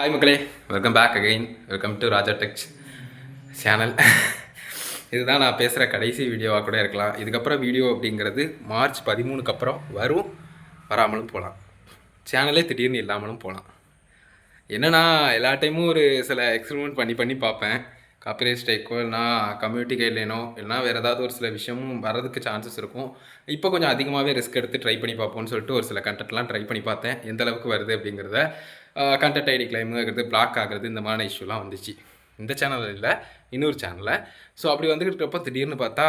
Hi மக்களே, welcome back again. Welcome to Raja Techs channel. இதுதான் நான் பேசுகிற கடைசி வீடியோவாக கூட இருக்கலாம். இதுக்கப்புறம் வீடியோ அப்படிங்கிறது மார்ச் 13க்கு அப்புறம் வரும், வராமலும் போகலாம். சேனலே திடீர்னு இல்லாமலும் போகலாம். என்னென்னா எல்லா டைமும் ஒரு சில எக்ஸ்பெரிமெண்ட் பண்ணி பண்ணி பார்ப்பேன். காப்பிரைட் ஸ்ட்ரைக்கோ இல்லைனா கம்யூனிட்டி கைட்லைனோ இல்லைனா வேறு ஏதாவது ஒரு சில விஷயமும் வரதுக்கு சான்சஸ் இருக்கும். இப்போ கொஞ்சம் அதிகமாகவே ரிஸ்க் எடுத்து ட்ரை பண்ணி பார்ப்போம்னு சொல்லிட்டு ஒரு சில கண்டென்ட்லாம் ட்ரை பண்ணி பார்த்தேன். எந்த அளவுக்கு வருது அப்படிங்கிறத கண்டென்ட் ஐடி கிளைம் ஆகிறது, பிளாக் ஆகிறது, இந்த மாதிரி இஷ்யூலாம் வந்துச்சு. இந்த சேனலில் இல்லை, இன்னொரு சேனலில். ஸோ அப்படி வந்துக்கிட்டு இருக்கப்போ திடீர்னு பார்த்தா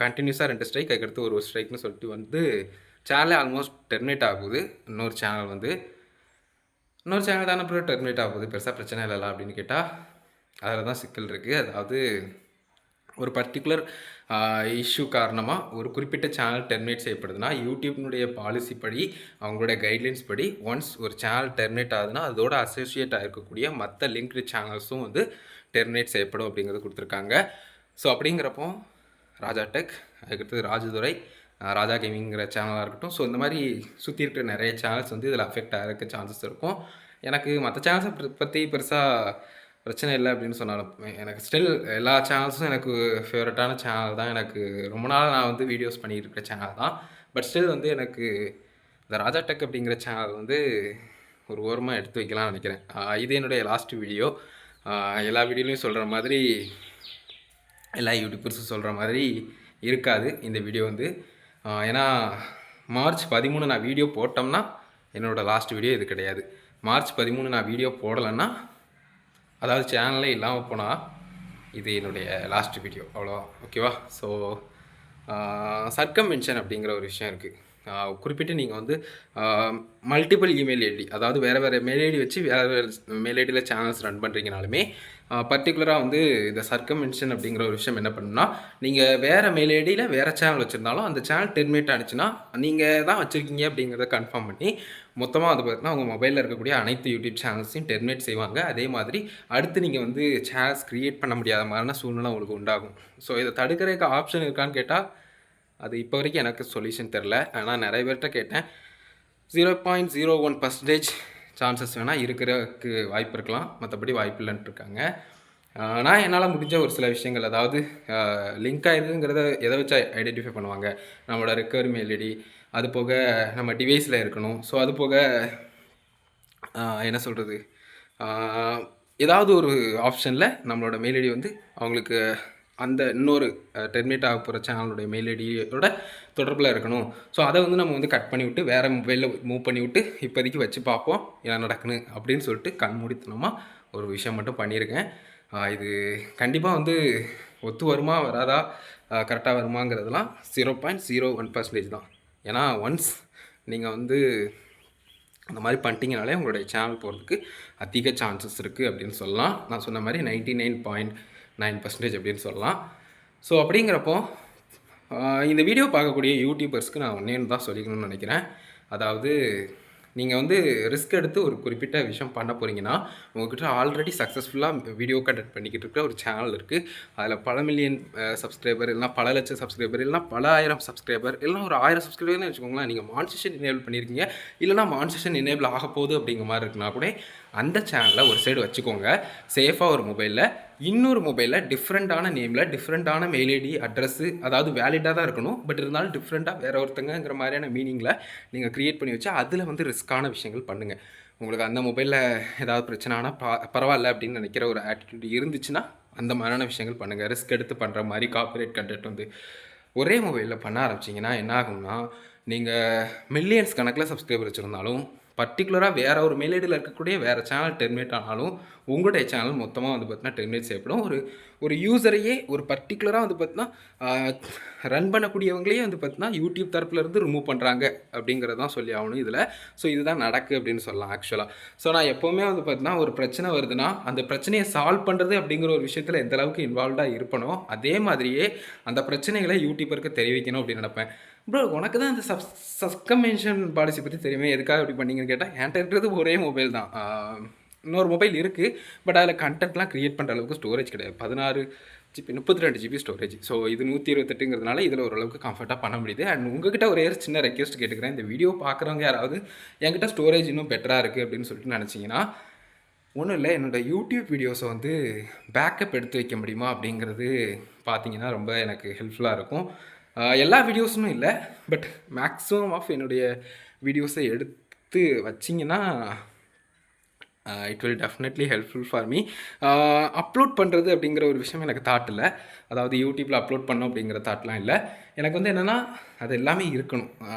கண்டினியூஸாக 2 ஸ்ட்ரைக், அதுக்கடுத்து ஒரு ஸ்ட்ரைக்னு சொல்லிட்டு வந்து சேனலே ஆல்மோஸ்ட் டெர்மினேட் ஆகுது. இன்னொரு சேனல் தானே அப்புறம் டெர்மினேட் ஆகுது, பெருசாக பிரச்சனை இல்லைல்ல அப்படின்னு கேட்டால் அதில் தான் சிக்கல் இருக்குது. அதாவது ஒரு பர்டிகுலர் இஷ்யூ காரணமாக ஒரு குறிப்பிட்ட சேனல் டெர்மினேட் செய்யப்படுதுன்னா யூடியூப்னுடைய பாலிசி படி, அவங்களுடைய கைட்லைன்ஸ் படி ஒன்ஸ் ஒரு சேனல் டெர்மினேட் ஆகுதுன்னா அதோட அசோசியேட் ஆகிருக்கக்கூடிய மற்ற லிங்க்டு சேனல்ஸும் வந்து டெர்மினேட் செய்யப்படும் அப்படிங்கிறது கொடுத்துருக்காங்க. ஸோ அப்படிங்கிறப்போ ராஜா டெக், அதுக்கடுத்து ராஜதுரை, ராஜா கேமிங்கிற சேனலாக இருக்கட்டும், ஸோ இந்த மாதிரி சுற்றி இருக்கிற நிறைய சேனல்ஸ் வந்து இதில் அஃபெக்ட் ஆகிறதுக்கு சான்சஸ் இருக்கும். எனக்கு மற்ற சேனல்ஸை பற்றி பெருசாக பிரச்சனை இல்லை அப்படின்னு சொன்னாலும் எனக்கு ஸ்டில் எல்லா சேனல்ஸும் எனக்கு ஃபேவரட்டான சேனல் தான். எனக்கு ரொம்ப நாள் நான் வந்து வீடியோஸ் பண்ணிகிட்டு இருக்கிற சேனல் தான். பட் ஸ்டில் வந்து எனக்கு இந்த ராஜா டெக் அப்படிங்கிற சேனல் வந்து ஒரு ஓரமாக எடுத்து வைக்கலாம்னு நினைக்கிறேன். இது என்னுடைய லாஸ்ட் வீடியோ. எல்லா வீடியோலையும் சொல்கிற மாதிரி, எல்லா யூடியூபர்ஸும் சொல்கிற மாதிரி இருக்காது இந்த வீடியோ வந்து. ஏன்னா மார்ச் 13 நான் வீடியோ போட்டோம்னா என்னோடய லாஸ்ட் வீடியோ இது கிடையாது. மார்ச் 13 நான் வீடியோ போடலைன்னா, அதாவது சேனலே இல்லாமல் போனால், இது என்னுடைய லாஸ்ட் வீடியோ, அவ்வளோவா. ஓகேவா? ஸோ சர்க்கம்வென்ஷன் அப்படிங்கிற ஒரு விஷயம் இருக்குது. குறிப்பிட்டு நீங்கள் வந்து மல்டிபிள் இமெயில் ஐடி, அதாவது வேறு மெயில் ஐடி வச்சு வேறு மெயில் ஐடியில் சேனல்ஸ் ரன் பண்ணுறீங்கனாலுமே பர்டிகுலராக வந்து இந்த சர்க்கம்வென்ஷன் அப்படிங்கிற ஒரு விஷயம் என்ன பண்ணுன்னா, நீங்கள் வேறு மெயில் ஐடியில் வேறு சேனல் வச்சுருந்தாலும் அந்த சேனல் டெர்மினேட் ஆனிச்சுன்னா நீங்கள் தான் வச்சுருக்கீங்க அப்படிங்கிறத கன்ஃபார்ம் பண்ணி மொத்தமாக அது பார்த்தீங்கன்னா உங்கள் மொபைலில் இருக்கக்கூடிய அனைத்து யூடியூப் சேனல்ஸையும் டெர்மினேட் செய்வாங்க. அதே மாதிரி அடுத்து நீங்கள் வந்து சேனல்ஸ் க்ரியேட் பண்ண முடியாத மாதிரியான சூழ்நிலை உங்களுக்கு உண்டாகும். ஸோ இதை தடுக்கிறதுக்கு ஆப்ஷன் இருக்கான்னு கேட்டால் அது இப்போ வரைக்கும் எனக்கு சொல்யூஷன் தெரில. ஆனால் நிறைய பேர்கிட்ட கேட்டேன். 0.01% சான்சஸ் வேணால் இருக்கிறதுக்கு வாய்ப்பு இருக்கலாம், மற்றபடி வாய்ப்பு இல்லைன்ட்டு இருக்காங்க. நான் என்னால் முடிஞ்ச ஒரு சில விஷயங்கள், அதாவது லிங்க் ஆகிருக்குங்கிறத எதை வச்சு ஐடென்டிஃபை பண்ணுவாங்க, நம்மளோட ரெக்கவரி மெயில் ஐடி, அது போக நம்ம டிவைஸில் இருக்கணும். ஸோ அது போக என்ன சொல்கிறது, ஏதாவது ஒரு ஆப்ஷனில் நம்மளோட மெயில் ஐடி வந்து அவங்களுக்கு அந்த இன்னொரு டெர்மினேட் ஆக போகிற சேனலுடைய மெயில் ஐடியோட தொடர்பில் இருக்கணும். ஸோ அதை வந்து நம்ம வந்து கட் பண்ணி விட்டு வேறு மொபைலில் மூவ் பண்ணி விட்டு இப்போதைக்கு வச்சு பார்ப்போம் என்ன நடக்குன்னு அப்படின்னு சொல்லிட்டு கண்மூடித்தனமாக ஒரு விஷயம் மட்டும் பண்ணியிருக்கேன். இது கண்டிப்பாக வந்து ஒத்து வருமா வராதா, கரெக்டாக வருமாங்கிறதுலாம் 0.01% தான். ஏன்னா ஒன்ஸ் நீங்கள் வந்து அந்த மாதிரி பண்ணிட்டீங்கனாலே உங்களுடைய சேனல் போகிறதுக்கு அதிக சான்சஸ் இருக்குது அப்படின்னு சொல்லலாம். நான் சொன்ன மாதிரி 99.9% அப்படின்னு சொல்லலாம். ஸோ அப்படிங்கிறப்போ இந்த வீடியோ பார்க்கக்கூடிய யூடியூபர்ஸ்க்கு நான் ஒன்றே தான் சொல்லிக்கணும்னு நினைக்கிறேன். அதாவது நீங்கள் வந்து ரிஸ்க் எடுத்து ஒரு குறிப்பிட்ட விஷயம் பண்ண போகிறீங்கன்னா, உங்கள்கிட்ட ஆல்ரெடி சக்ஸஸ்ஃபுல்லாக வீடியோ கண்டென்ட் பண்ணிக்கிட்டு இருக்கிற ஒரு சேனல் இருக்குது. அதில் பல மில்லியன் சப்ஸ்கிரைபர், இல்லைனா பல லட்சம் சப்ஸ்கிரைபர், இல்லைனா பல ஆயிரம் சப்ஸ்கிரைபர், இல்லைனா ஒரு 1000 சப்ஸ்கிரைபர்னு வச்சுக்கோங்களேன். நீங்கள் மானிட்டேஷன் எனேபிள் பண்ணியிருக்கீங்க, இல்லைனா மானிட்டேஷன் எனேபிள் ஆக போகுது அப்படிங்கிற மாதிரி இருக்குன்னா கூட அந்த சேனலில் ஒரு சைடு வச்சுக்கோங்க. சேஃபாக ஒரு மொபைலில், இன்னொரு மொபைலில் டிஃப்ரெண்ட்டான நேமில் டிஃப்ரெண்ட்டான மெயில் ஐடி அட்ரஸ்ஸு, அதாவது வேலிடாக தான் இருக்கணும், பட் இருந்தாலும் டிஃப்ரெண்ட்டாக வேறு ஒருத்தங்கிற மாதிரியான மீனிங்கில் நீங்கள் க்ரியேட் பண்ணி வச்சு அதில் வந்து ரிஸ்க்கான விஷயங்கள் பண்ணுங்கள். உங்களுக்கு அந்த மொபைலில் ஏதாவது பிரச்சனை ஆனால் பரவாயில்ல அப்படின்னு நினைக்கிற ஒரு ஆட்டிடியூட் இருந்துச்சுன்னா அந்த மாதிரியான விஷயங்கள் பண்ணுங்கள். ரிஸ்க் எடுத்து பண்ணுற மாதிரி காப்பிரைட் கண்டென்ட் வந்து ஒரே மொபைலில் பண்ண ஆரம்பிச்சிங்கன்னா என்ன ஆகும்னா, நீங்கள் மில்லியன்ஸ் கணக்கில் சப்ஸ்கிரைபர் வச்சுருந்தாலும் பர்டிகுலராக வேறு ஒரு மெயில் ஐடியில் இருக்கக்கூடிய வேறு சேனல் டெர்மினேட் ஆனாலும் உங்களுடைய சேனல் மொத்தமாக வந்து பார்த்தீங்கன்னா டெர்மினேட் செய்யப்படும். ஒரு யூஸரையே ஒரு பர்டிகுலராக வந்து பார்த்தீங்கன்னா ரன் பண்ணக்கூடியவங்களே வந்து பார்த்தீங்கன்னா யூடியூப் தரப்புலேருந்து ரிமூவ் பண்ணுறாங்க அப்படிங்கிறது தான் சொல்லி ஆகணும் இதில். ஸோ இதுதான் நடக்கு அப்படின்னு சொல்லலாம் ஆக்சுவலாக. ஸோ நான் எப்போவுமே வந்து பார்த்தீங்கன்னா ஒரு பிரச்சனை வருதுன்னா அந்த பிரச்சனையை சால்வ் பண்ணுறது அப்படிங்கிற ஒரு விஷயத்தில் எந்த அளவுக்கு இன்வால்வ்டாக இருப்பனோ அதே மாதிரியே அந்த பிரச்சனைகளை யூடியூபருக்கு தெரிவிக்கணும் அப்படின்னு நினைப்பேன். ப்ரோ உனக்கு தான் அந்த சப்ஸ்கிரிப்ஷன் பாலிசி பற்றி தெரியுமே, எதுக்காக இப்படி பண்ணிங்கன்னு கேட்டால் என்கிட்ட இருக்கிறது ஒரே மொபைல் தான். இன்னொரு மொபைல் இருக்குது, பட் அதில் கண்டென்ட்லாம் க்ரியேட் பண்ணுற அளவுக்கு ஸ்டோரேஜ் கிடையாது. 16 ஜிபி 32 ஜிபி ஸ்டோரேஜ். ஸோ இது 128ங்கிறதுனால இதில் ஓரளவுக்கு கம்ஃபர்ட்டாக பண்ண முடியுது. அண்ட் உங்ககிட்ட ஒரே சின்ன ரெக்வெஸ்ட் கேட்டுக்கிறேன். இந்த வீடியோ பார்க்குறவங்க யாராவது என்கிட்ட ஸ்டோரேஜ் இன்னும் பெட்டராக இருக்குது அப்படின்னு சொல்லிட்டு நினச்சிங்கன்னா ஒன்றும் இல்லை, என்னோடய யூடியூப் வீடியோஸை வந்து பேக்கப் எடுத்து வைக்க முடியுமா அப்படிங்கிறது பார்த்தீங்கன்னா ரொம்ப எனக்கு ஹெல்ப்ஃபுல்லாக இருக்கும். எல்லா வீடியோஸும் இல்லை, பட் மேக்ஸிமம் ஆஃப் என்னுடைய வீடியோஸை எடுத்து வச்சிங்கன்னா it will definitely helpful for me. Upload பண்ணுறது அப்படிங்கிற ஒரு விஷயம் எனக்கு தாட் இல்லை. அதாவது யூடியூப்பில் அப்லோட் பண்ணோம் அப்படிங்கிற தாட்லாம் இல்லை. எனக்கு வந்து என்னென்னா அது எல்லாமே இருக்கணும்,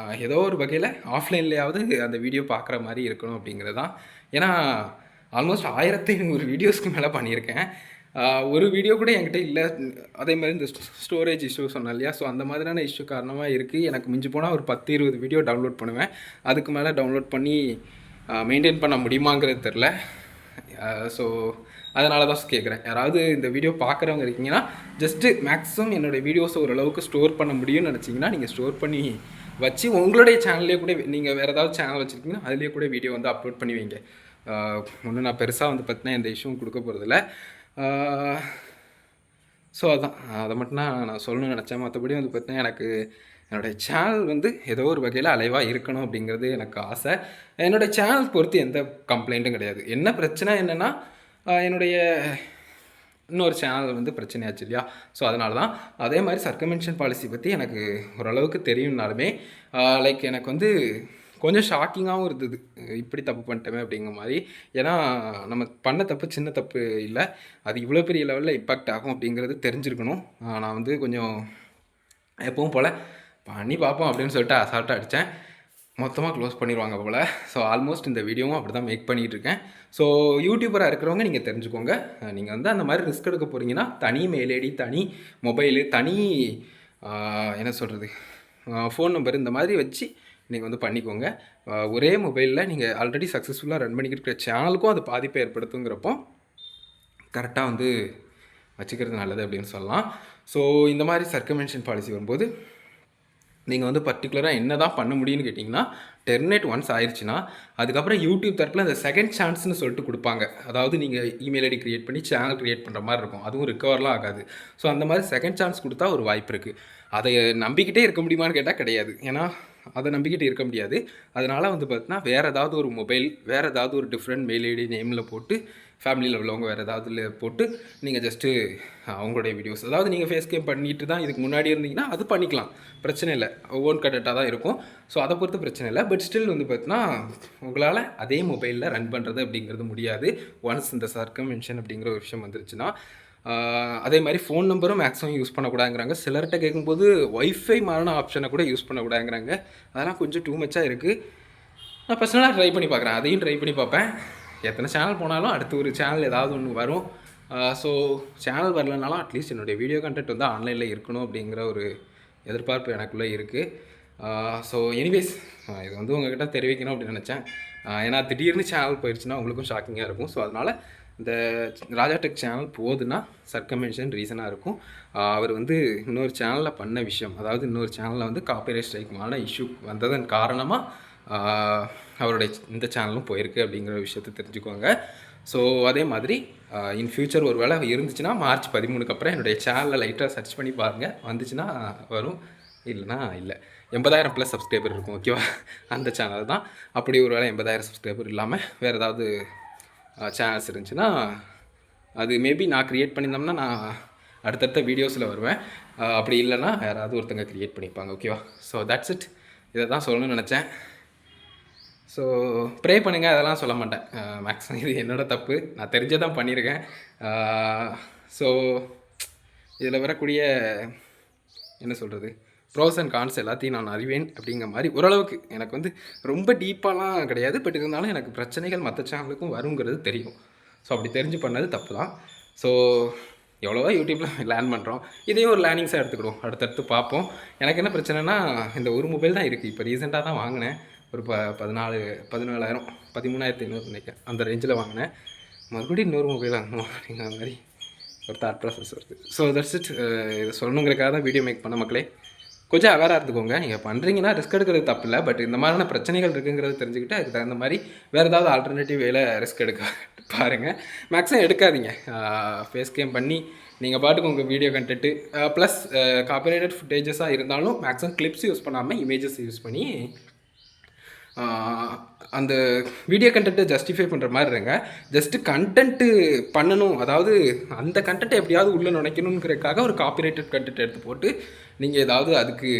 ஏதோ ஒரு வகையில் ஆஃப்லைன்லேயாவது அந்த வீடியோ பார்க்குற மாதிரி இருக்கணும் அப்படிங்கிறது தான். ஏன்னா ஆல்மோஸ்ட் 1500 வீடியோஸ்க்கு மேலே பண்ணியிருக்கேன். ஒரு வீடியோ கூட என்கிட்ட இல்லை. அதே மாதிரி இந்த ஸ்டோரேஜ் இஷ்யூ சொன்னேன் இல்லையா, ஸோ அந்த மாதிரியான இஷ்யூ காரணமாக இருக்குது. எனக்கு மிஞ்சி போனால் ஒரு 10-20 வீடியோ டவுன்லோட் பண்ணுவேன். அதுக்கு மேலே டவுன்லோட் பண்ணி மெயின்டைன் பண்ண முடியுமாங்கிறது தெரில. ஸோ அதனால தான் கேட்குறேன், யாராவது இந்த வீடியோ பார்க்குறவங்க இருக்கீங்கன்னா ஜஸ்ட்டு மேக்ஸிமம் என்னோடய வீடியோஸை ஓரளவுக்கு ஸ்டோர் பண்ண முடியும்னு நினச்சிங்கன்னா நீங்கள் ஸ்டோர் பண்ணி வச்சு உங்களுடைய சேனல்லே கூட, நீங்கள் வேறு ஏதாவது சேனல் வச்சுருக்கீங்கன்னா அதுலேயே கூட வீடியோ வந்து அப்லோட் பண்ணி வைங்க. ஒன்றும் நான் பெருசாக வந்து பார்த்தீங்கன்னா எந்த இஷ்யூவும் கொடுக்க போகிறதில்ல. ஸோ அதான், அதை மட்டும் நான் சொல்லணும்னு நினச்சேன். மற்றபடி வந்து பார்த்தீங்கன்னா எனக்கு என்னோடய சேனல் வந்து ஏதோ ஒரு வகையில் அலைவாக இருக்கணும் அப்படிங்கிறது எனக்கு ஆசை. என்னோடய சேனல் பொறுத்து எந்த கம்ப்ளைண்ட்டும் கிடையாது. என்ன பிரச்சனை என்னென்னா, என்னுடைய இன்னொரு சேனல் வந்து பிரச்சனையாச்சு இல்லையா, ஸோ அதனால தான். அதே மாதிரி சர்க்கமென்ஷன் பாலிசி பற்றி எனக்கு ஓரளவுக்கு தெரியும்னாலுமே லைக் எனக்கு வந்து கொஞ்சம் ஷாக்கிங்காகவும் இருந்தது, இப்படி தப்பு பண்ணிட்டோமே அப்படிங்கிற மாதிரி. ஏன்னா நம்ம பண்ண தப்பு சின்ன தப்பு இல்லை, அது இவ்வளோ பெரிய லெவலில் இம்பேக்ட் ஆகும் அப்படிங்கிறது தெரிஞ்சிருக்கணும். நான் வந்து கொஞ்சம் எப்பவும் போல் பண்ணி பார்ப்போம் அப்படின்னு சொல்லிட்டு அசால்ட்டாக அடித்தேன். மொத்தமாக க்ளோஸ் பண்ணிடுவாங்க போல். ஸோ ஆல்மோஸ்ட் இந்த வீடியோவும் அப்படி தான் மேக் பண்ணிகிட்டு இருக்கேன். ஸோ யூடியூபராக இருக்கிறவங்க நீங்கள் தெரிஞ்சுக்கோங்க, நீங்கள் வந்து அந்த மாதிரி ரிஸ்க் எடுக்க போகிறீங்கன்னா தனி மெயில் ஐடி, தனி மொபைலு, தனி என்ன சொல்கிறது ஃபோன் நம்பர் இந்த மாதிரி வச்சு நீங்கள் வந்து பண்ணிக்கோங்க. ஒரே மொபைலில் நீங்கள் ஆல்ரெடி சக்ஸஸ்ஃபுல்லாக ரன் பண்ணிக்கிட்டு இருக்கிற சேனலுக்கும் அது பாதிப்பை ஏற்படுத்துங்கிறப்போ கரெக்டாக வந்து வச்சுக்கிறது நல்லது அப்படின்னு சொல்லலாம். ஸோ இந்த மாதிரி சர்க்கமென்ஷன் பாலிசி வரும்போது நீங்கள் வந்து பர்டிகுலராக என்ன தான் பண்ண முடியும்னு கேட்டிங்கன்னா, டெர்மினேட் ஒன்ஸ் ஆயிடுச்சுன்னா அதுக்கப்புறம் யூடியூப் தரப்பில் அந்த செகண்ட் சான்ஸ்னு சொல்லிட்டு கொடுப்பாங்க. அதாவது நீங்கள் இமெயில் ஐடி க்ரியேட் பண்ணி சேனல் க்ரியேட் பண்ணுற மாதிரி இருக்கும், அதுவும் ரிகவர்லாம் ஆகாது. ஸோ அந்த மாதிரி செகண்ட் சான்ஸ் கொடுத்தா ஒரு வாய்ப்பு இருக்குது. அதை நம்பிக்கிட்டே இருக்க முடியுமான்னு கேட்டால் கிடையாது. ஏன்னா அதை நம்பிக்கிட்டு இருக்க முடியாது. அதனால் வந்து பார்த்தீங்கன்னா வேறு ஏதாவது ஒரு மொபைல், வேறு ஏதாவது ஒரு டிஃப்ரெண்ட் மெயில் ஐடி நேமில் போட்டு, ஃபேமிலியில் உள்ளவங்க வேறு ஏதாவதுல போட்டு நீங்கள் ஜஸ்ட்டு அவங்களுடைய வீடியோஸ், அதாவது நீங்கள் ஃபேஸ் கேம் பண்ணிட்டு தான் இதுக்கு முன்னாடி இருந்தீங்கன்னா அது பண்ணிக்கலாம், பிரச்சனை இல்லை. ஓன் கண்டெக்டாக தான் இருக்கும். ஸோ அதை பொறுத்து பிரச்சனை இல்லை. பட் ஸ்டில் வந்து பார்த்தீங்கன்னா உங்களால் அதே மொபைலில் ரன் பண்ணுறது அப்படிங்கிறது முடியாது ஒன்ஸ் இந்த சர்க்கமென்ஷன் அப்படிங்கிற ஒரு விஷயம் வந்துருச்சுன்னா. அதே மாதிரி ஃபோன் நம்பரும் மேக்ஸிமம் யூஸ் பண்ணக்கூடாதுங்கிறாங்க. சிலர்கிட்ட கேட்கும்போது ஒய்ஃபை மாறின ஆப்ஷனை கூட யூஸ் பண்ணக்கூடாதுங்கிறாங்க. அதெல்லாம் கொஞ்சம் டூ மச்சாக இருக்குது. நான் பர்சனலாக ட்ரை பண்ணி பார்க்குறேன், அதையும் ட்ரை பண்ணி பார்ப்பேன். எத்தனை சேனல் போனாலும் அடுத்து ஒரு சேனல் ஏதாவது ஒன்று வரும். ஸோ சேனல் வரலனாலும் அட்லீஸ்ட் என்னுடைய வீடியோ கண்டென்ட் வந்து ஆன்லைனில் இருக்கணும் அப்படிங்கிற ஒரு எதிர்பார்ப்பு எனக்குள்ளே இருக்குது. ஸோ எனிவேஸ் இது வந்து உங்கள்கிட்ட தெரிவிக்கணும் அப்படின்னு நினச்சேன். ஏன்னா திடீர்னு சேனல் போயிடுச்சுன்னா உங்களுக்கும் ஷாக்கிங்காக இருக்கும். ஸோ அதனால் இந்த ராஜா டெக் சேனல் போகுதுன்னா சர்க்கமென்ஷன் ரீசனாக இருக்கும். அவர் வந்து இன்னொரு சேனலில் பண்ண விஷயம், அதாவது இன்னொரு சேனலில் வந்து காப்பிரைட் ஸ்ட்ரைக்குமான இஷ்யூ வந்ததன் காரணமாக அவருடைய இந்த சேனலும் போயிருக்கு அப்படிங்கிற விஷயத்தை தெரிஞ்சுக்கோங்க. ஸோ அதே மாதிரி இன் ஃப்யூச்சர் ஒரு வேளை இருந்துச்சுன்னா March 13க்கு அப்புறம் என்னுடைய சேனலில் லைட்டாக சர்ச் பண்ணி பாருங்கள், வந்துச்சுன்னா வரும், இல்லைனா இல்லை. 80,000+ சப்ஸ்கிரைபர் இருக்கும், ஓகேவா? அந்த சேனல் தான். அப்படி ஒரு வேளை 80,000 சப்ஸ்கிரைபர் இல்லாமல் வேறு ஏதாவது சேனல்ஸ் இருந்துச்சுன்னா அது மேபி நான் க்ரியேட் பண்ணியிருந்தோம்னா நான் அடுத்தடுத்த வீடியோஸில் வருவேன். அப்படி இல்லைன்னா யாராவது ஒருத்தங்க க்ரியேட் பண்ணிப்பாங்க, ஓகேவா? So that's it. இதை தான் சொல்லணும்னு நினச்சேன். ஸோ ப்ரே பண்ணுங்கள், அதெல்லாம் சொல்ல மாட்டேன். மேக்ஸிமம் இது என்னோடய தப்பு, நான் தெரிஞ்சே தான் பண்ணியிருக்கேன். ஸோ இதில் வரக்கூடிய என்ன சொல்கிறது ப்ரோஸ் அண்ட் கான்ஸ் எல்லாத்தையும் நான் அறிவேன் அப்படிங்கிற மாதிரி ஓரளவுக்கு. எனக்கு வந்து ரொம்ப டீப்பாலாம் கிடையாது, பட் இருந்தாலும் எனக்கு பிரச்சனைகள் மற்ற சேனலுக்கும் வருங்கிறது தெரியும். ஸோ அப்படி தெரிஞ்சு பண்ணது தப்பு தான். ஸோ எவ்வளோவா யூடியூப்பில் லேர்ன் பண்ணுறோம், இதையும் ஒரு லேர்னிங்ஸாக எடுத்துக்கிடுவோம், அடுத்தடுத்து பார்ப்போம். எனக்கு என்ன பிரச்சனைனா இந்த ஒரு மொபைல் தான் இருக்குது. இப்போ ரீசெண்டாக தான் வாங்கினேன், ஒரு 14,000 13,500 நினைக்கிறேன், அந்த ரேஞ்சில் வாங்கினேன். மறுபடியும் இன்னொரு மொபைல் வாங்கணும் அப்படிங்கிற மாதிரி ஒரு தாட் ப்ராசஸ் வருது. So that's it. இதை சொல்லணுங்கிறக்காக தான் வீடியோ மேக் பண்ண மக்களே. கொஞ்சம் அவேராக இருந்துக்கோங்க. நீங்கள் பண்ணுறீங்கன்னா ரிஸ்க் எடுக்கிறது தப்பு இல்லை, பட் இந்த மாதிரியான பிரச்சனைகள் இருக்குங்கிறது தெரிஞ்சுக்கிட்டு அதுக்கு தகுந்த மாதிரி வேறு ஏதாவது ஆல்டர்னேட்டிவ் வேலை ரிஸ்க் எடுக்க பாருங்கள். மேக்ஸிமம் எடுக்காதீங்க. ஃபேஸ் கேம் பண்ணி நீங்கள் பாட்டுக்கு உங்கள் வீடியோ கண்டென்ட்டு ப்ளஸ் காப்பிரைட்டட் ஃபுட்டேஜஸாக இருந்தாலும் மேக்ஸிமம் கிளிப்ஸ் யூஸ் பண்ணாமல் இமேஜஸ் யூஸ் பண்ணி அந்த வீடியோ கண்டென்ட்டை ஜஸ்டிஃபை பண்ணுற மாதிரி இருங்க. ஜஸ்ட்டு கண்டென்ட்டு பண்ணணும், அதாவது அந்த கண்டென்ட்டை எப்படியாவது உள்ளே நுழைக்கணுங்கிறதுக்காக ஒரு காப்பிரைட்டட் கண்டென்ட் எடுத்து போட்டு நீங்கள் ஏதாவது அதுக்கு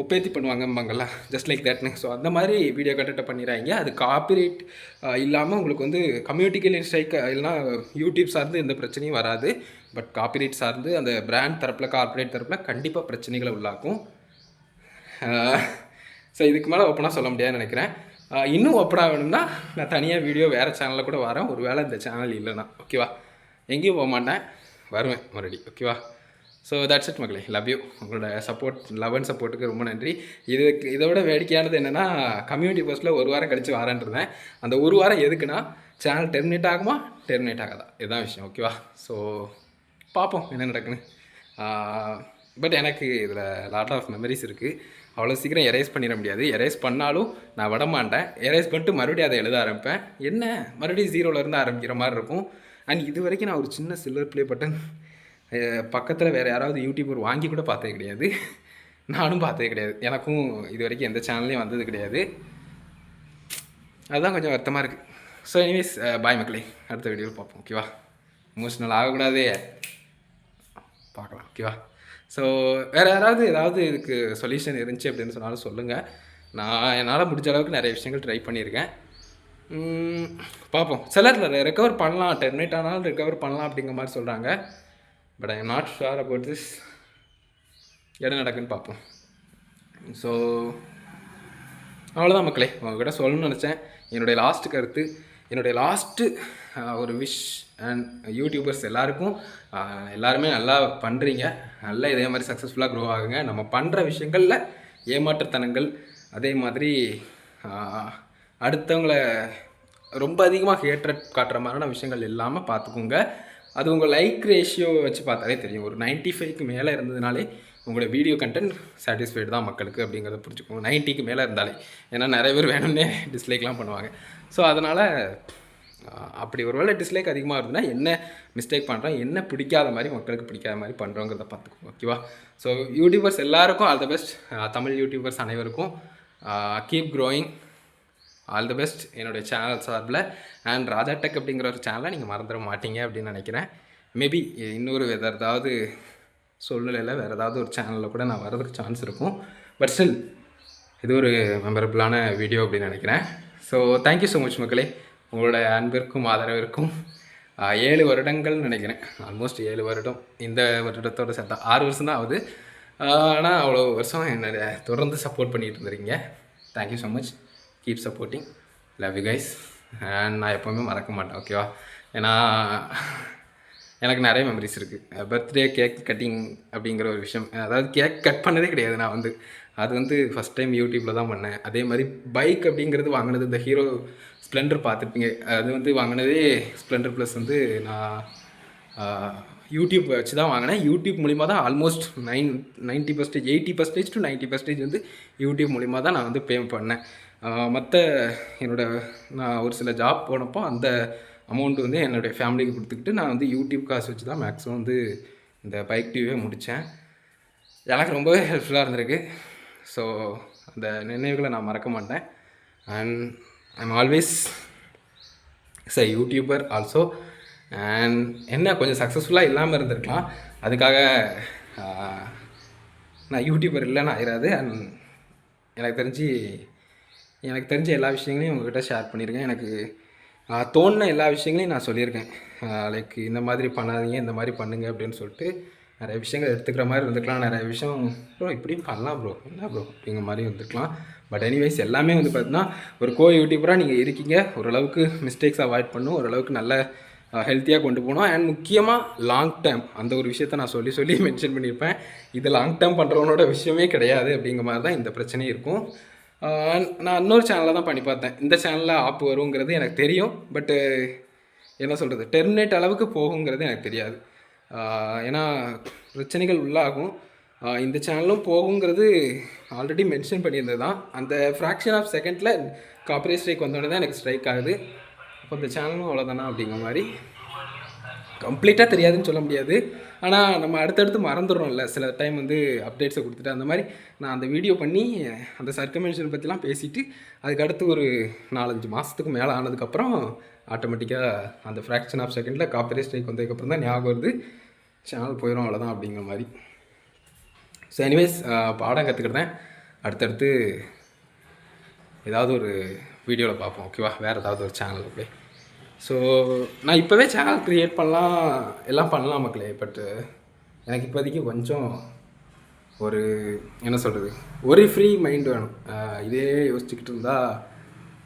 ஒப்பேத்தி பண்ணுவாங்கம்பாங்கள்ல, ஜஸ்ட் லைக் தேட்னு. ஸோ அந்த மாதிரி வீடியோ கண்டென்ட்டை பண்ணிடுறாங்க. அது காப்பிரைட் இல்லாமல் உங்களுக்கு வந்து கம்யூனிட்டிக்கல் ஸ்ட்ரைக் இல்லைனா யூடியூப் சார்ந்து எந்த பிரச்சனையும் வராது. பட் காப்பிரைட் சார்ந்து அந்த பிராண்ட் தரப்பில், கார்பரேட் தரப்பில் கண்டிப்பாக பிரச்சனைகளை உள்ளாக்கும். ஸோ இதுக்கு மேலே ஓப்பனாக சொல்ல முடியாதுன்னு நினைக்கிறேன். இன்னும் ஓப்பனாக வேணும்னா நான் தனியாக வீடியோ வேறு சேனலில் கூட வரேன், ஒரு வேளை இந்த சேனல் இல்லைன்னா. ஓகேவா? எங்கேயும் போக மாட்டேன், வருவேன் மறுபடி. ஓகேவா? ஸோ தட்ஸ் இட் மக்களே. Love you. உங்களோட சப்போர்ட், லவ் அண்ட் சப்போர்ட்டுக்கு ரொம்ப நன்றி. இதோட வேடிக்கையானது என்னென்னா, கம்யூனிட்டி போஸ்ட்டில் ஒரு வாரம் கழித்து வரேன்றேன். அந்த ஒரு வாரம் எதுக்குன்னா, சேனல் டெர்மினேட் ஆகுமா டெர்மினேட் ஆகாதா, இதுதான் விஷயம். ஓகேவா? ஸோ பார்ப்போம் என்ன நடக்குன்னு. பட் எனக்கு இதில் லாட் ஆஃப் மெமரிஸ் இருக்குது. அவ்வளோ சீக்கிரம் எரேஸ் பண்ணிட முடியாது. எரேஸ் பண்ணாலும் நான் விடமாட்டேன். எரேஸ் பண்ணிட்டு மறுபடியும் அதை எழுத ஆரம்பிப்பேன். என்ன மறுபடியும் ஜீரோலேருந்து ஆரம்பிக்கிற மாதிரி இருக்கும். அண்ட் இது வரைக்கும் நான் ஒரு சின்ன சில்வர் ப்ளே பட்டன் பக்கத்தில் வேறு யாராவது யூடியூபர் வாங்கி கூட பார்த்தது கிடையாது. நானும் பார்த்தது கிடையாது. எனக்கும் இது வரைக்கும் எந்த சேனல்லையும் வந்தது கிடையாது. அதுதான் கொஞ்சம் வருத்தமாக இருக்குது. ஸோ எனிவேஸ் பாய் மக்களே, அடுத்த வீடியோவில் பார்ப்போம். ஓகேவா? எமோஷ்னல் ஆகக்கூடாது, பார்க்கலாம். ஓகேவா? ஸோ வேறு ஏதாவது இதுக்கு சொல்யூஷன் இருந்துச்சு அப்படின்னு சொன்னாலும் சொல்லுங்கள். நான் என்னால் முடிஞ்ச அளவுக்கு நிறைய விஷயங்கள் ட்ரை பண்ணியிருக்கேன். பார்ப்போம். சிலர் ரெக்கவர் பண்ணலாம், டெர்மினேட் ஆனாலும் ரெக்கவர் பண்ணலாம் அப்படிங்கிற மாதிரி சொல்கிறாங்க. But I am not sure about this. என்ன நடக்குன்னு பார்ப்போம். ஸோ அவ்வளோதான் மக்களே, உங்கள்கிட்ட சொல்லணும்னு நினச்சேன். என்னுடைய லாஸ்ட்டு கருத்து, என்னுடைய லாஸ்ட்டு ஒரு விஷ் அண்ட் யூடியூபர்ஸ் எல்லாருக்கும், எல்லாருமே நல்லா பண்ணுறீங்க, நல்லா இதே மாதிரி சக்ஸஸ்ஃபுல்லாக க்ரோ ஆகுங்க. நம்ம பண்ணுற விஷயங்களில் ஏமாற்றுத்தனங்கள், அதே மாதிரி அடுத்தவங்களை ரொம்ப அதிகமாக ஹேட்ரட் காட்டுற மாதிரியான விஷயங்கள் இல்லாமல் பார்த்துக்கோங்க. அது உங்கள் லைக் ரேஷியோவை வச்சு பார்த்தாலே தெரியும். ஒரு 95க்கு மேலே இருந்ததுனாலே உங்களோட வீடியோ கண்டென்ட் சாட்டிஸ்ஃபைடு தான் மக்களுக்கு அப்படிங்கிறத புரிஞ்சுக்கோங்க. 90க்கு மேலே இருந்தாலே, ஏன்னா நிறைய பேர் வேணும்னே டிஸ்லைக்லாம் பண்ணுவாங்க. ஸோ அதனால் அப்படி ஒரு வேளை டிஸ்லைக் அதிகமாக இருந்ததுன்னா என்ன மிஸ்டேக் பண்ணுறோம், என்ன பிடிக்காத மாதிரி மக்களுக்கு பிடிக்காத மாதிரி பண்ணுறோங்கிறத பார்த்துக்கோங்க. ஓகேவா? ஸோ யூடியூபர்ஸ் எல்லாருக்கும் all the best. Tamil YouTubers அனைவருக்கும் keep growing, all the best என்னுடைய சேனல் சார்பில். அண்ட் ராஜா டெக் அப்படிங்கிற ஒரு சேனலை நீங்கள் மறந்துட மாட்டீங்க அப்படின்னு நினைக்கிறேன். மேபி இன்னொரு ஏதாவது சூழ்நிலையில் வேறு ஏதாவது ஒரு சேனலில் கூட நான் வரதுக்கு சான்ஸ் இருக்கும். பட் ஸ்டில் இது ஒரு மெமரபிளான வீடியோ அப்படின்னு நினைக்கிறேன். ஸோ தேங்க்யூ ஸோ மச் மக்களே. உங்களோட அன்பிற்கும் ஆதரவிற்கும் 7 வருடங்கள்னு நினைக்கிறேன், ஆல்மோஸ்ட் 7 வருடம். இந்த வருடத்தோடு சேர்த்தா 6 வருஷம் தான் ஆகுது. ஆனால் அவ்வளோ வருஷம் என்னை தொடர்ந்து சப்போர்ட் பண்ணிகிட்டு இருந்துருக்கீங்க. Thank you so much. Keep supporting. Love you guys. And நான் எப்போவுமே மறக்க மாட்டேன். ஓகேவா? ஏன்னா எனக்கு நிறைய மெமரிஸ் இருக்குது. பர்த்டே கேக் கட்டிங் அப்படிங்கிற ஒரு விஷயம், அதாவது கேக் கட் பண்ணதே கிடையாது நான் அது ஃபஸ்ட் டைம் யூடியூப்பில் தான் பண்ணேன். அதே மாதிரி பைக் அப்படிங்கிறது வாங்கினது, இந்த ஹீரோ ஸ்ப்ளெண்டர் பார்த்துருப்பீங்க, அது வாங்கினதே ஸ்ப்ளெண்டர் ப்ளஸ் நான் யூடியூப் வச்சு தான் வாங்கினேன். யூடியூப் மூலிமா தான் ஆல்மோஸ்ட் 90% 80% to 90% யூடியூப் மூலிமா தான் நான் பே பண்ணேன். மற்ற நான் ஒரு சில ஜாப் போனப்போ அந்த அமௌண்ட் என்னுடைய ஃபேமிலிக்கு கொடுத்துக்கிட்டு நான் யூடியூப் காசு வச்சு தான் மேக்ஸிமம் இந்த பைக் டிவியே முடித்தேன். எனக்கு ரொம்பவே ஹெல்ப்ஃபுல்லாக இருந்திருக்கு. ஸோ அந்த நினைவுகளை நான் மறக்க மாட்டேன். And I'm always is a YouTuber also. And என்ன கொஞ்சம் சக்ஸஸ்ஃபுல்லாக இல்லாமல் இருந்திருக்கலாம், அதுக்காக நான் யூடியூபர் இல்லைன்னு ஆயிடாது. அண்ட் எனக்கு தெரிஞ்ச எல்லா விஷயங்களையும் உங்கள்கிட்ட ஷேர் பண்ணியிருக்கேன். எனக்கு தோணுன எல்லா விஷயங்களையும் நான் சொல்லியிருக்கேன். லைக் இந்த மாதிரி பண்ணாதீங்க, இந்த மாதிரி பண்ணுங்க அப்படின்னு சொல்லிட்டு நிறைய விஷயங்கள் எடுத்துக்கிற மாதிரி இருந்துக்கலாம். நிறைய விஷயம் ப்ரோ இப்படியும் பண்ணலாம் ப்ரோ, என்ன ப்ரோ அப்படிங்கிற மாதிரி வந்துருக்கலாம். பட் எனிவைஸ் எல்லாமே பார்த்தீங்கன்னா ஒரு யூடியூபராக நீங்கள் இருக்கீங்க. ஓரளவுக்கு மிஸ்டேக்ஸ் அவாய்ட் பண்ணணும், ஓரளவுக்கு நல்ல ஹெல்த்தியாக கொண்டு போகணும். அண்ட் முக்கியமாக லாங் டேர்ம் அந்த ஒரு விஷயத்த நான் சொல்லி மென்ஷன் பண்ணியிருப்பேன். இது லாங் டேர்ம் பண்ணுறவனோட விஷயமே கிடையாது அப்படிங்கிற மாதிரி தான் இந்த பிரச்சனையும் இருக்கும். நான் இன்னொரு சேனலில் தான் பண்ணி பார்த்தேன். இந்த சேனலில் ஆப் வருங்கிறது எனக்கு தெரியும். பட்டு என்ன சொல்கிறது, டெர்மினேட் அளவுக்கு போகுங்கிறது எனக்கு தெரியாது. ஏன்னா பிரச்சனைகள் உள்ளாகும். இந்த சேனலும் போகுங்கிறது ஆல்ரெடி மென்ஷன் பண்ணியிருந்தது தான். அந்த ஃப்ராக்ஷன் ஆஃப் செகண்டில் காப்பரேட் ஸ்ட்ரைக் வந்தோடனே தான் எனக்கு ஸ்ட்ரைக் ஆகுது. அப்போ இந்த சேனலும் அவ்வளோதானா அப்படிங்கிற மாதிரி கம்ப்ளீட்டாக தெரியாதுன்னு சொல்ல முடியாது. ஆனால் நம்ம அடுத்தடுத்து மறந்துடுறோம்ல சில டைம் வந்து அப்டேட்ஸை கொடுத்துட்டு. அந்த மாதிரி நான் அந்த வீடியோ பண்ணி அந்த சர்க்கமென்ஷன் பற்றிலாம் பேசிவிட்டு அதுக்கடுத்து ஒரு 4-5 மாதத்துக்கு மேலே ஆனதுக்கப்புறம் ஆட்டோமேட்டிக்காக அந்த ஃப்ராக்ஷன் ஆஃப் செகண்டில் காப்பிரைட் ஸ்ட்ரைக் வந்ததுக்கப்புறம் தான் ஞாபகம் வருது சேனல் போயிடும் அவ்வளோதான் அப்படிங்கிற மாதிரி. ஸோ எனிவேஸ் பாடம் கற்றுக்கிட்டேன். அடுத்தடுத்து ஏதாவது ஒரு வீடியோவில் பார்ப்போம், ஓகேவா? வேறு ஏதாவது ஒரு சேனல் அப்படியே. ஸோ நான் இப்போவே சேனல் க்ரியேட் பண்ணலாம், எல்லாம் பண்ணலாம் மக்களே. பட்டு எனக்கு இப்போதைக்கு கொஞ்சம் ஒரு என்ன சொல்கிறது, ஒரு ஃப்ரீ மைண்ட் வேணும். இதே யோசிச்சுக்கிட்டு இருந்தால்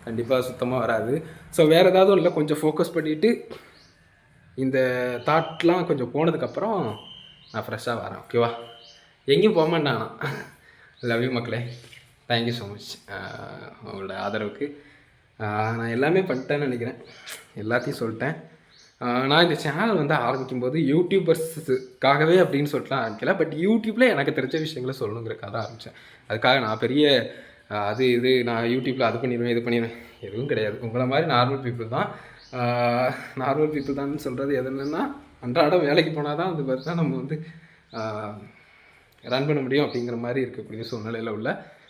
கண்டிப்பாக சுத்தமாக வராது. ஸோ வேறு ஏதாவது இல்லை, கொஞ்சம் ஃபோக்கஸ் பண்ணிவிட்டு இந்த தாட்லாம் கொஞ்சம் போனதுக்கப்புறம் நான் ஃப்ரெஷ்ஷாக வரேன், ஓகேவா? எங்கேயும் போக மாட்டேன். லவ் யூ மக்களே. தேங்க்யூ ஸோ மச் உங்களோட ஆதரவுக்கு. நான் எல்லாமே பண்ணிட்டேன்னு நினைக்கிறேன், எல்லாத்தையும் சொல்லிட்டேன். நான் இந்த சேனல் வந்து ஆரம்பிக்கும்போது யூடியூபர்ஸுக்காகவே அப்படின்னு சொல்லிட்டுலாம் ஆரம்பிக்கல. பட் யூடியூப்பில் எனக்கு தெரிஞ்ச விஷயங்களை சொல்லணுங்கிறக்காக தான் ஆரம்பித்தேன். அதுக்காக நான் பெரிய அது இது நான் யூடியூப்பில் அது பண்ணிடுவேன் இது பண்ணிடுவேன் எதுவும் கிடையாது. உங்களை மாதிரி நார்மல் பீப்புள் தான். நார்மல் பீப்புள் தான் சொல்கிறது எது என்னென்னா, அன்றாடம் வேலைக்கு போனால் தான் அது பார்த்தா நம்ம வந்து ரன் பண்ண முடியும் அப்படிங்கிற மாதிரி இருக்கக்கூடிய சூழ்நிலையில் உள்ள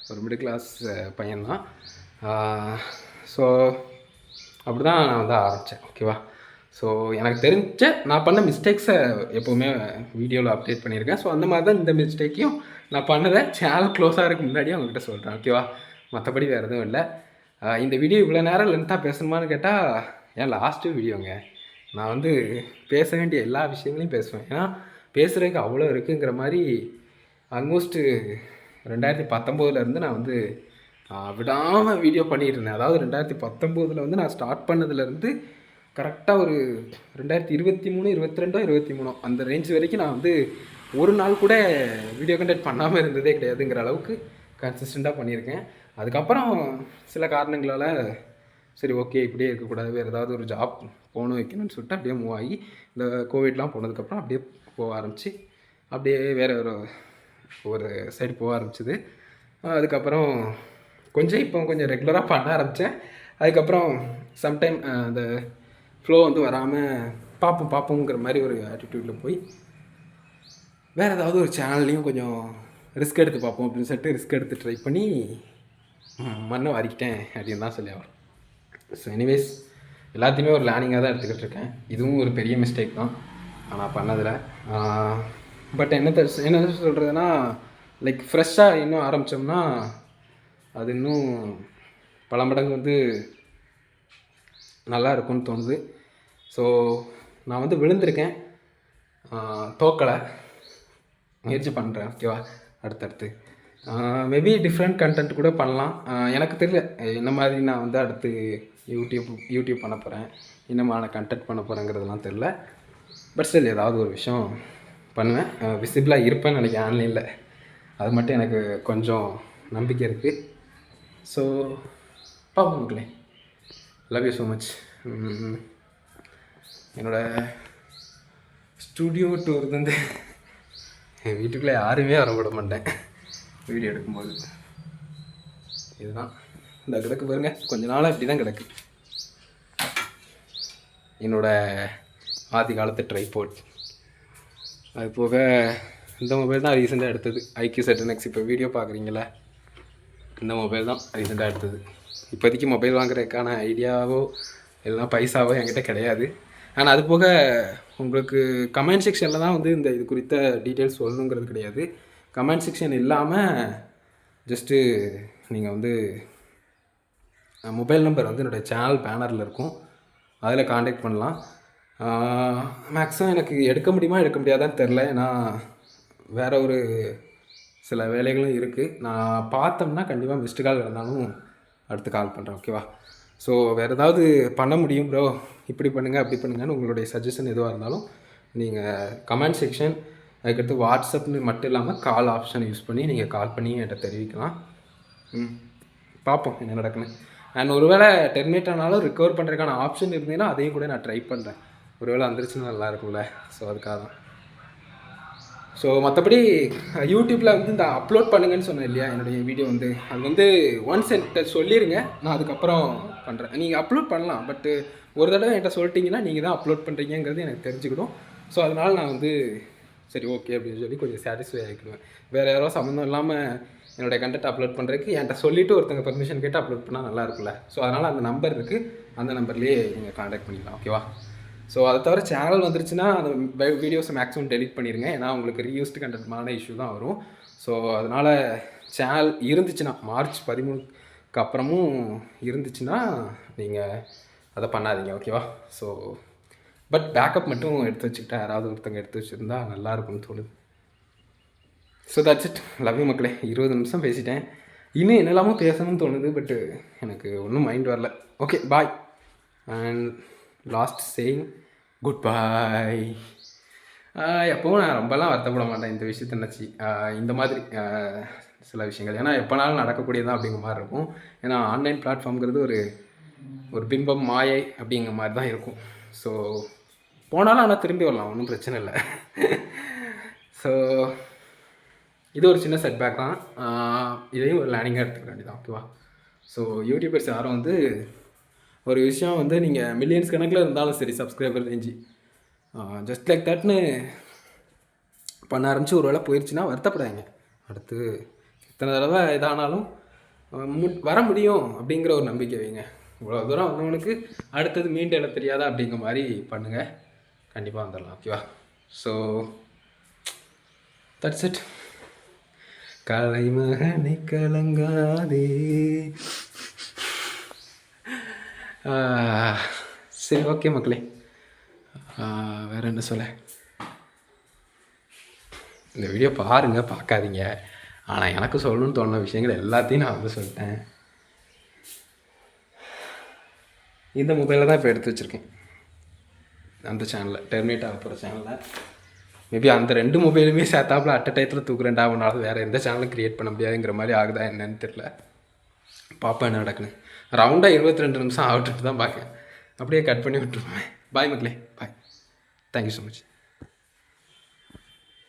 ஒரு மிடில் கிளாஸ் பையன்தான். ஸோ அப்படி தான் நான் வந்து ஆரம்பித்தேன், ஓகேவா? ஸோ எனக்கு தெரிஞ்ச நான் பண்ண மிஸ்டேக்ஸை எப்போவுமே வீடியோவில் அப்டேட் பண்ணியிருக்கேன். ஸோ அந்த மாதிரி தான் இந்த மிஸ்டேக்கையும் நான் பண்ணதை சேனல் க்ளோஸ் ஆகிறதுக்கு முன்னாடியே அவங்ககிட்ட சொல்கிறேன், ஓகேவா? மற்றபடி வேறு எதுவும் இல்லை. இந்த வீடியோ இவ்வளோ நேரம் லென்த்தாக பேசணுமான்னு கேட்டால் ஏன் லாஸ்ட்டு வீடியோங்க. நான் வந்து பேச வேண்டிய எல்லா விஷயங்களையும் பேசுவேன். ஏன்னா பேசுகிறதுக்கு அவ்வளோ இருக்குங்கிற மாதிரி ஆல்மோஸ்ட்டு 2019 நான் வந்து விடாமல் வீடியோ பண்ணிகிட்டு இருந்தேன். அதாவது 2019 வந்து நான் ஸ்டார்ட் பண்ணதுலேருந்து கரெக்டாக ஒரு 2023, 22, அந்த ரேஞ்ச் வரைக்கும் நான் வந்து ஒரு நாள் கூட வீடியோ கண்டென்ட் பண்ணாமல் இருந்ததே கிடையாதுங்கிற அளவுக்கு கன்சிஸ்டண்ட்டாக பண்ணியிருக்கேன். அதுக்கப்புறம் சில காரணங்களால் சரி ஓகே இப்படியே இருக்கக்கூடாது, வேறு ஏதாவது ஒரு ஜாப் போகணும் வைக்கணும்னு சொல்லிட்டு அப்படியே மூவ் ஆகி இந்த கோவிட்லாம் போனதுக்கப்புறம் அப்படியே போக ஆரம்பித்து அப்படியே வேறு ஒரு சைடு போக ஆரம்பிச்சிது. அதுக்கப்புறம் கொஞ்சம் ரெகுலராக பண்ண ஆரம்பித்தேன். அதுக்கப்புறம் சம்டைம் அந்த ஃப்ளோ வந்து வராமல் பார்ப்போங்கிற மாதிரி ஒரு ஆட்டிடியூடில் போய் வேறு ஏதாவது ஒரு சேனல்லையும் கொஞ்சம் ரிஸ்க் எடுத்து பார்ப்போம் அப்படின்னு சொல்லிட்டு ரிஸ்க் எடுத்து ட்ரை பண்ணி மண்ணை வாரிக்கிட்டேன் அப்படின்னு தான் சொல்லி ஆகணும். ஸோ எனிவேஸ் எல்லாத்தையுமே ஒரு லேர்னிங்காக தான் எடுத்துக்கிட்டு இருக்கேன். இதுவும் ஒரு பெரிய மிஸ்டேக் தான் நான் பண்ணதில். பட் என்ன சொல்கிறதுனா, லைக் ஃப்ரெஷ்ஷாக இன்னும் ஆரம்பித்தோம்னா அது இன்னும் பல மடங்கு வந்து நல்லா இருக்கும்னு தோணுது. ஸோ நான் வந்து விழுந்திருக்கேன், தோக்கலை, முயற்சி பண்ணுறேன், ஓகேவா? அடுத்தடுத்து மேபி டிஃப்ரெண்ட் கண்டென்ட் கூட பண்ணலாம். எனக்கு தெரியல என்ன மாதிரி நான் வந்து அடுத்து யூடியூப் பண்ண போகிறேன், என்னமான கண்டென்ட் பண்ண போகிறேங்கிறதுலாம் தெரில. பட் ஸ்டில் ஏதாவது ஒரு விஷயம் பண்ணுவேன், விசிபிளாக இருப்பேன்னு நினைக்கிறேன் ஆன்லைனில். அது மட்டும் எனக்கு கொஞ்சம் நம்பிக்கை இருக்குது. ஸோ பார்ப்போம் மக்களே. Love you so much. என்னோடய ஸ்டூடியோ டூர் வந்து என் வீட்டுக்குள்ளே யாருமே வர விட மாட்டேன் வீடியோ எடுக்கும்போது. இதுதான் இந்த கிடக்கு பாருங்க, கொஞ்ச நாளாக இப்படி தான் கிடக்கு என்னோடய ஆதி காலத்து ட்ரைபோர்ட். அது போக இந்த மொபைல் தான் ரீசெண்டாக எடுத்தது, IQ Z9X. இப்போ வீடியோ பார்க்குறீங்களா, இந்த மொபைல் தான் ரீசெண்டாக எடுத்தது. இப்போதைக்கு மொபைல் வாங்குறதுக்கான ஐடியாவோ இல்லைனா பைசாவோ என்கிட்ட கிடையாது. ஆனால் அது போக உங்களுக்கு கமெண்ட் செக்ஷனில் தான் வந்து இந்த இது குறித்த டீட்டெயில்ஸ் சொல்லணுங்கிறது கிடையாது. கமெண்ட் செக்ஷன் இல்லாமல் ஜஸ்ட்டு நீங்கள் வந்து மொபைல் நம்பர் வந்து என்னோடய சேனல் பேனரில் இருக்கும், அதில் காண்டாக்ட் பண்ணலாம். மேக்ஸிமம் எனக்கு எடுக்க முடியாதான்னு தெரில, ஏன்னா வேறு ஒரு சில வேலைகளும் இருக்குது. நான் பார்த்தோம்னா கண்டிப்பாக மிஸ்டு கால் இருந்தாலும் அடுத்து கால் பண்ணுறேன், ஓகேவா? ஸோ வேறு ஏதாவது பண்ண முடியும் ப்ரோ, இப்படி பண்ணுங்கள் அப்படி பண்ணுங்கன்னு உங்களுடைய சஜஷன் எதுவாக இருந்தாலும் நீங்கள் கமெண்ட் செக்ஷன், அதுக்கடுத்து வாட்ஸ்அப்னு மட்டும் இல்லாமல் கால் ஆப்ஷன் யூஸ் பண்ணி நீங்கள் கால் பண்ணி என்கிட்ட தெரிவிக்கலாம். பார்ப்போம் என்ன நடக்குன்னு. அண்ட் ஒருவேளை டெர்மினேட் ஆனாலும் ரிகவர் பண்ணுறதுக்கான ஆப்ஷன் இருந்ததுன்னா அதையும் கூட நான் ட்ரை பண்ணுறேன். ஒருவேளை வந்துருச்சுன்னா நல்லா இருக்கும்ல, ஸோ அதுக்காக தான். ஸோ மற்றபடி யூடியூப்பில் வந்து இந்த அப்லோட் பண்ணுங்கன்னு சொன்னேன் இல்லையா, என்னுடைய வீடியோ வந்து அது வந்து ஒன்ஸ் என்கிட்ட சொல்லிடுங்க, நான் அதுக்கப்புறம் பண்ணுறேன். நீங்கள் அப்லோட் பண்ணலாம், பட்டு ஒரு தடவை என்கிட்ட சொல்லிட்டீங்கன்னா நீங்கள் தான் அப்லோட் பண்ணுறீங்கிறது எனக்கு தெரிஞ்சுக்கணும். ஸோ அதனால் நான் வந்து சரி ஓகே அப்படின்னு சொல்லி கொஞ்சம் சாட்டிஸ்ஃபை ஆகிக்குவேன். வேறு யாரோ சம்மந்தம் இல்லாமல் என்னுடைய கண்டென்ட் அப்லோட் பண்ணுறதுக்கு என்கிட்ட சொல்லிவிட்டு ஒருத்தங்க பர்மிஷன் கேட்டு அப்லோட் பண்ணால் நல்லா இருக்குல்ல. ஸோ அதனால் அந்த நம்பர் இருக்குது, அந்த நம்பர்லேயே நீங்கள் காண்டாக்ட் பண்ணிக்கலாம். ஓகேவா? ஸோ அதை தவிர சேனல் வந்துருச்சுன்னா அந்த வீடியோஸை மேக்ஸிமம் டெலிட் பண்ணிடுங்க. ஏன்னா உங்களுக்கு ரீயூஸ்டு கண்டென்ட்மான இஷ்யூ தான் வரும். ஸோ அதனால் சேனல் இருந்துச்சுன்னா மார்ச் 13க்கு அப்புறமும் இருந்துச்சுன்னா நீங்கள் அதை பண்ணாதீங்க. ஓகேவா? ஸோ பட் பேக்கப் மட்டும் எடுத்து வச்சுக்கிட்டா யாராவது ஒருத்தங்க எடுத்து வச்சுருந்தா நல்லாயிருக்கும்னு தோணுது. So that's it. Love you மக்களே. 20 நிமிஷம் பேசிட்டேன். இன்னும் என்னெல்லாமோ பேசணும்னு தோணுது, பட்டு எனக்கு ஒன்றும் மைண்ட் வரல. Okay bye. And last saying good bye. எப்போவும் நான் ரொம்பலாம் வருத்தப்பட மாட்டேன் இந்த விஷயத்தை நினச்சி. இந்த மாதிரி சில விஷயங்கள் ஏன்னா எப்போனாலும் நடக்கக்கூடியதான் அப்படிங்கிற மாதிரி இருக்கும். ஏன்னா ஆன்லைன் பிளாட்ஃபார்ம்ங்கிறது ஒரு பிம்பம் மாயை அப்படிங்கிற மாதிரி தான் இருக்கும். ஸோ போனாலும் ஆனால் திரும்பி வரலாம், ஒன்றும் பிரச்சனை இல்லை. ஸோ இது ஒரு சின்ன செட்பேக் தான். இதையும் ஒரு லேர்னிங்காக எடுத்துக்க வேண்டியதான். ஓகேவா? ஸோ யூடியூபர்ஸ் யாரும் வந்து ஒரு விஷயம் வந்து நீங்கள் மில்லியன்ஸ் கணக்கில் இருந்தாலும் சரி சப்ஸ்கிரைபர் ரேஞ்சு ஜஸ்ட் லைக் தட்னு பண்ண ஆரம்பித்து ஒரு வேளை போயிடுச்சுன்னா வருத்தப்படாதீங்க. அடுத்து இத்தனை தடவை இதானாலும் வர முடியும் அப்படிங்கிற ஒரு நம்பிக்கை வைங்க. இவ்வளோ தூரம் வந்தவனுக்கு அடுத்தது மீண்டு எழ தெரியாதா அப்படிங்கிற மாதிரி பண்ணுங்கள், கண்டிப்பாக வந்துடலாம். ஓகேவா? So that's it. கலைமகனை கலங்காதே. சரி ஓகே மக்களே, வேறு என்ன சொல்ல. இந்த வீடியோ பாருங்கள், பார்க்காதீங்க. ஆனால் எனக்கு சொல்லணும்னு தோணுன விஷயங்கள் எல்லாத்தையும் நான் வந்து சொல்லிட்டேன். இந்த மொபைலில் தான் இப்போ எடுத்து வச்சுருக்கேன், அந்த சேனலில் டெர்மினேட் ஆக போகிற சேனலில். மேபி அந்த 2 மொபைலுமே சேர்த்தாப்புல அட் டயத்தில் தூக்குறேன்டா, அவனால் வேறு எந்த சேனலும் க்ரியேட் பண்ண முடியாதுங்கிற மாதிரி ஆகுதா என்னன்னு தெரில. பார்ப்பேன் என்ன நடக்குன்னு. ரவுண்டாக 22 நிமிஷம் ஆகிட்டு தான் பார்க்கேன். அப்படியே கட் பண்ணி விட்டுருவேன். பாய் மக்களே, பாய். Thank you so much.